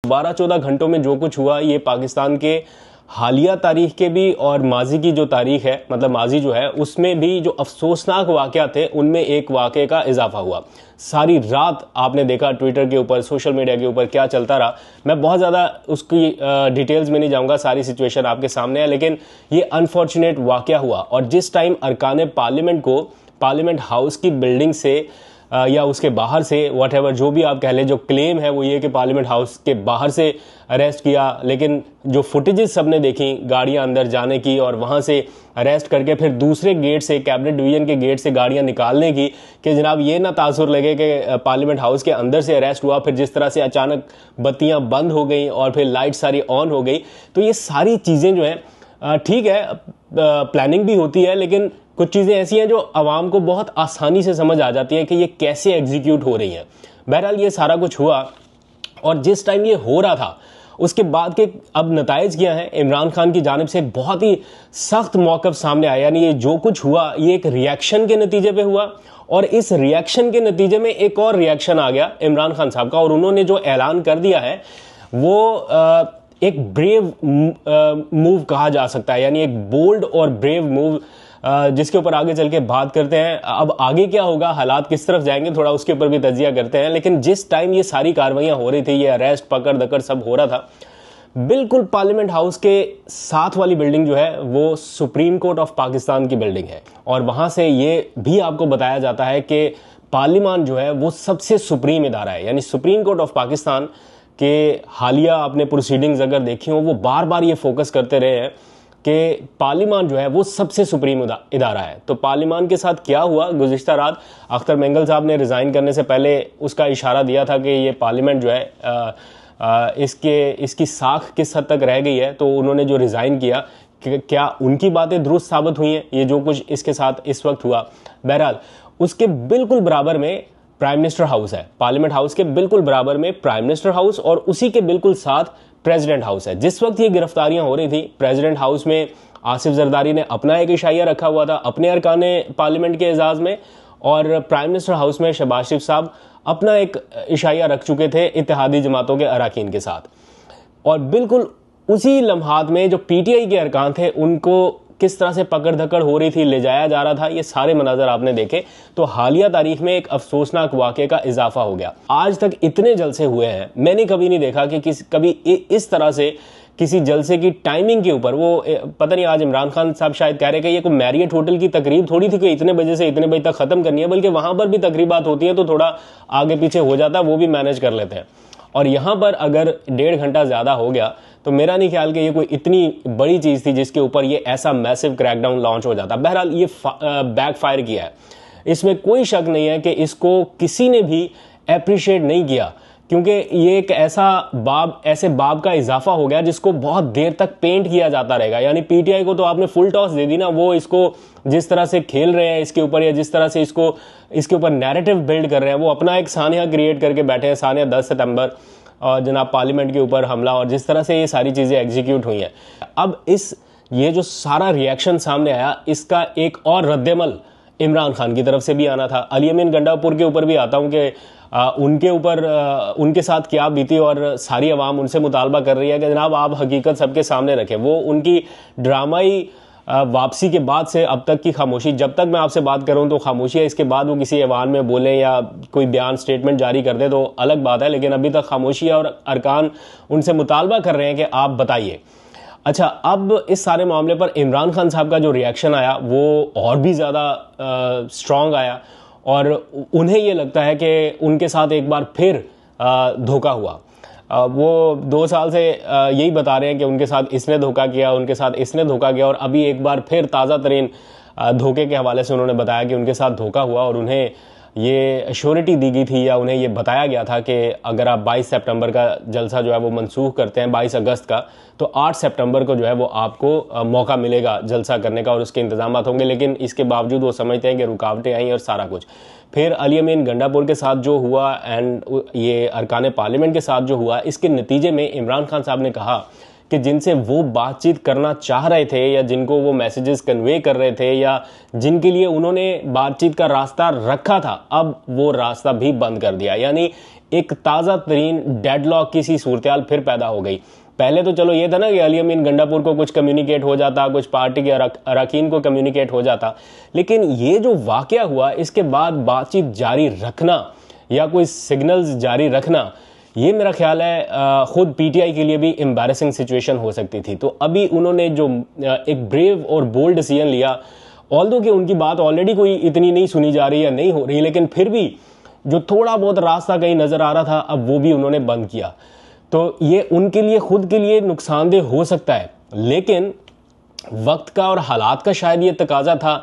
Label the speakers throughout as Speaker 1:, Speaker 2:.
Speaker 1: 12-14 घंटों में जो कुछ हुआ ये पाकिस्तान के हालिया तारीख के भी और माजी की जो तारीख है, मतलब माजी जो है उसमें भी जो अफसोसनाक वाक़यात थे उनमें एक वाक़े का इजाफा हुआ। सारी रात आपने देखा ट्विटर के ऊपर, सोशल मीडिया के ऊपर क्या चलता रहा। मैं बहुत ज़्यादा उसकी डिटेल्स में नहीं जाऊंगा, सारी सिचुएशन आपके सामने है, लेकिन ये अनफॉर्चुनेट वाक़या हुआ। और जिस टाइम अरकान पार्लियामेंट को पार्लियामेंट हाउस की बिल्डिंग से या उसके बाहर से व्हाटएवर जो भी आप कह लें, जो क्लेम है वो ये कि पार्लियामेंट हाउस के बाहर से अरेस्ट किया, लेकिन जो फुटेजेस सबने देखी गाड़ियां अंदर जाने की और वहां से अरेस्ट करके फिर दूसरे गेट से, कैबिनेट डिवीजन के गेट से गाड़ियां निकालने की, कि जनाब ये ना तासुर लगे कि पार्लियामेंट हाउस के अंदर से अरेस्ट हुआ। फिर जिस तरह से अचानक बत्तियां बंद हो गई और फिर लाइट सारी ऑन हो गई, तो ये सारी चीज़ें जो हैं ठीक है, प्लानिंग भी होती है, लेकिन कुछ चीज़ें ऐसी हैं जो आवाम को बहुत आसानी से समझ आ जाती हैं कि ये कैसे एग्जीक्यूट हो रही हैं। बहरहाल ये सारा कुछ हुआ और जिस टाइम ये हो रहा था उसके बाद के अब नताइज क्या हैं, इमरान खान की जानिब से एक बहुत ही सख्त मौक़िफ़ सामने आया। यानी ये जो कुछ हुआ ये एक रिएक्शन के नतीजे पे हुआ और इस रिएक्शन के नतीजे में एक और रिएक्शन आ गया इमरान खान साहब का, और उन्होंने जो ऐलान कर दिया है वो एक ब्रेव मूव कहा जा सकता है, यानी एक बोल्ड और ब्रेव मूव, जिसके ऊपर आगे चल के बात करते हैं। अब आगे क्या होगा, हालात किस तरफ जाएंगे, थोड़ा उसके ऊपर भी तजिया करते हैं। लेकिन जिस टाइम ये सारी कार्रवाइयां हो रही थी, ये अरेस्ट पकड़ दकड़ सब हो रहा था, बिल्कुल पार्लियामेंट हाउस के साथ वाली बिल्डिंग जो है वो सुप्रीम कोर्ट ऑफ पाकिस्तान की बिल्डिंग है। और वहां से ये भी आपको बताया जाता है कि पार्लियामान जो है वो सबसे सुप्रीम इदारा है। यानी सुप्रीम कोर्ट ऑफ पाकिस्तान के हालिया आपने प्रोसीडिंग्स अगर देखी हो, वो बार बार ये फोकस करते रहे हैं कि पार्लियामान जो है वो सबसे सुप्रीम इदारा है। तो पार्लियामान के साथ क्या हुआ, गुज़िश्ता रात अख्तर मेंगल साहब ने रिज़ाइन करने से पहले उसका इशारा दिया था कि ये पार्लियामेंट जो है इसकी साख किस हद तक रह गई है। तो उन्होंने जो रिज़ाइन किया, क्या उनकी बातें दुरुस्त साबित हुई हैं, ये जो कुछ इसके साथ इस वक्त हुआ। बहरहाल उसके बिल्कुल बराबर में प्राइम मिनिस्टर हाउस है, पार्लियामेंट हाउस के बिल्कुल बराबर में प्राइम मिनिस्टर हाउस, और उसी के बिल्कुल साथ प्रेसिडेंट हाउस है। जिस वक्त ये गिरफ्तारियां हो रही थी, प्रेसिडेंट हाउस में आसिफ जरदारी ने अपना एक इशाया रखा हुआ था अपने अरकान पार्लियामेंट के एजाज में, और प्राइम मिनिस्टर हाउस में शहबाज शरीफ साहब अपना एक इशाया रख चुके थे इत्तेहादी जमातों के अरकान के साथ। और बिल्कुल उसी लम्हात में जो पीटीआई के अरकान थे उनको किस तरह से पकड़ धकड़ हो रही थी, ले जाया जा रहा था, ये सारे मनाजर आपने देखे। तो हालिया तारीख में एक अफसोसनाक वाक़े का इजाफा हो गया। आज तक इतने जलसे हुए हैं, मैंने कभी नहीं देखा कि कभी इस तरह से किसी जलसे की टाइमिंग के ऊपर, वो पता नहीं, आज इमरान खान साहब शायद कह रहे कि ये कोई मैरियट होटल की तकरीब थोड़ी थी कि इतने बजे से इतने बजे तक ख़त्म करनी है, बल्कि वहाँ पर भी तकरीबात होती है तो थोड़ा आगे पीछे हो जाता है, वो भी मैनेज कर लेते हैं। और यहाँ पर अगर 1.5 घंटा ज़्यादा हो गया तो मेरा नहीं ख्याल कि ये कोई इतनी बड़ी चीज़ थी जिसके ऊपर ये ऐसा मैसिव क्रैकडाउन लॉन्च हो जाता। बहरहाल ये बैकफायर किया है, इसमें कोई शक नहीं है कि इसको किसी ने भी अप्रिशिएट नहीं किया, क्योंकि ये एक ऐसे बाब का इजाफा हो गया जिसको बहुत देर तक पेंट किया जाता रहेगा। यानी पीटीआई को तो आपने फुल टॉस दे दी ना, वो इसको जिस तरह से खेल रहे हैं इसके ऊपर, या जिस तरह से इसके ऊपर नैरेटिव बिल्ड कर रहे हैं, वो अपना एक सानिया क्रिएट करके बैठे हैं। सानिया 10 सितंबर और जनाब पार्लियामेंट के ऊपर हमला, और जिस तरह से ये सारी चीज़ें एग्जीक्यूट हुई हैं। अब ये जो सारा रिएक्शन सामने आया, इसका एक और रद्देमल इमरान खान की तरफ से भी आना था। अली अमीन गंडापुर के ऊपर भी आता हूँ कि उनके ऊपर उनके साथ क्या बीती, और सारी आवाम उनसे मुतालबा कर रही है कि जनाब आप हकीकत सबके सामने रखें। वो उनकी ड्रामाई वापसी के बाद से अब तक की खामोशी, जब तक मैं आपसे बात कर रहा हूँ तो खामोशी है, इसके बाद वो किसी ऐवान में बोलें या कोई बयान स्टेटमेंट जारी कर दे तो अलग बात है, लेकिन अभी तक खामोशी है और अरकान उनसे मुतालबा कर रहे हैं कि आप बताइए। अच्छा, अब इस सारे मामले पर इमरान खान साहब का जो रिएक्शन आया वो और भी ज़्यादा स्ट्रॉन्ग आया, और उन्हें ये लगता है कि उनके साथ एक बार फिर धोखा हुआ। वो 2 साल से यही बता रहे हैं कि उनके साथ इसने धोखा किया, उनके साथ इसने धोखा किया, और अभी एक बार फिर ताज़ा तरीन धोखे के हवाले से उन्होंने बताया कि उनके साथ धोखा हुआ, और उन्हें ये एश्योरिटी दी गई थी या उन्हें ये बताया गया था कि अगर आप 22 सितंबर का जलसा जो है वो मनसूख करते हैं 22 अगस्त का, तो 8 सितंबर को जो है वो आपको मौका मिलेगा जलसा करने का और उसके इंतजामात होंगे। लेकिन इसके बावजूद वो समझते हैं कि रुकावटें आई और सारा कुछ। फिर अली अमीन गंडापुर के साथ जो हुआ एंड ये अरकान पार्लियामेंट के साथ जो हुआ, इसके नतीजे में इमरान खान साहब ने कहा कि जिनसे वो बातचीत करना चाह रहे थे या जिनको वो मैसेजेस कन्वे कर रहे थे या जिनके लिए उन्होंने बातचीत का रास्ता रखा था, अब वो रास्ता भी बंद कर दिया। यानी एक ताज़ा तरीन डेडलॉक की सी सूरत फिर पैदा हो गई। पहले तो चलो ये था ना कि अली अमीन गंडापुर को कुछ कम्युनिकेट हो जाता, कुछ पार्टी के अरकान को कम्युनिकेट हो जाता, लेकिन ये जो वाकया हुआ इसके बाद बातचीत जारी रखना या कोई सिग्नल्स जारी रखना, ये मेरा ख्याल है खुद पीटीआई के लिए भी एम्बैरेसिंग सिचुएशन हो सकती थी। तो अभी उन्होंने जो एक ब्रेव और बोल्ड डिसीजन लिया, ऑल्दो कि उनकी बात ऑलरेडी कोई इतनी नहीं सुनी जा रही या नहीं हो रही, लेकिन फिर भी जो थोड़ा बहुत रास्ता कहीं नजर आ रहा था अब वो भी उन्होंने बंद किया। तो ये उनके लिए खुद के लिए नुकसानदेह हो सकता है, लेकिन वक्त का और हालात का शायद ये तकाजा था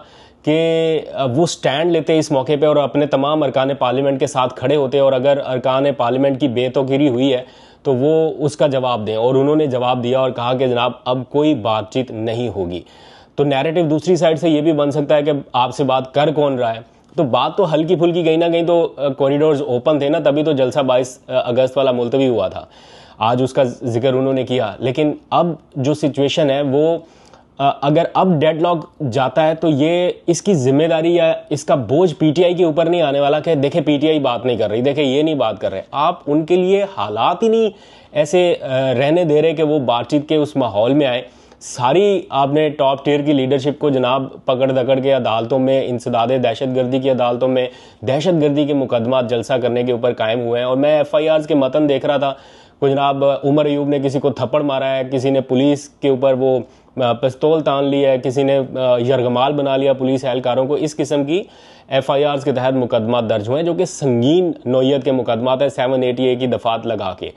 Speaker 1: कि वो स्टैंड लेते इस मौके पे और अपने तमाम अरकान पार्लियामेंट के साथ खड़े होते, और अगर अरकान पार्लियामेंट की बेतौकीरी हुई है तो वो उसका जवाब दें। और उन्होंने जवाब दिया और कहा कि जनाब अब कोई बातचीत नहीं होगी। तो नैरेटिव दूसरी साइड से ये भी बन सकता है कि आपसे बात कर कौन रहा है, तो बात तो हल्की फुल्की कहीं ना कहीं तो कॉरिडोर्स ओपन थे ना, तभी तो जलसा 22 अगस्त वाला मुलतवी हुआ था, आज उसका जिक्र उन्होंने किया। लेकिन अब जो सिचुएशन है वो अगर अब डेडलॉक जाता है तो ये इसकी जिम्मेदारी या इसका बोझ पीटीआई के ऊपर नहीं आने वाला कि देखे पीटीआई बात नहीं कर रही, देखे ये नहीं बात कर रहे। आप उनके लिए हालात ही नहीं ऐसे रहने दे रहे कि वो बातचीत के उस माहौल में आए। सारी आपने टॉप टियर की लीडरशिप को जनाब पकड़ दकड़ के अदालतों में, इंसदाद दहशतगर्दी की अदालतों में दहशतगर्दी के मुकदमात जलसा करने के ऊपर कायम हुए हैं। और मैं एफआईआर्स के मतन देख रहा था, कोई जनाब उमर अयूब ने किसी को थप्पड़ मारा है, किसी ने पुलिस के ऊपर वो पिस्तौल तान ली है, किसी ने यरगमाल बना लिया पुलिस एहलकारों को। इस किस्म की एफआईआर्स के तहत मुकदमा दर्ज हुए हैं जो कि संगीन नौयत के मुकदमात है 780A की दफात लगा के।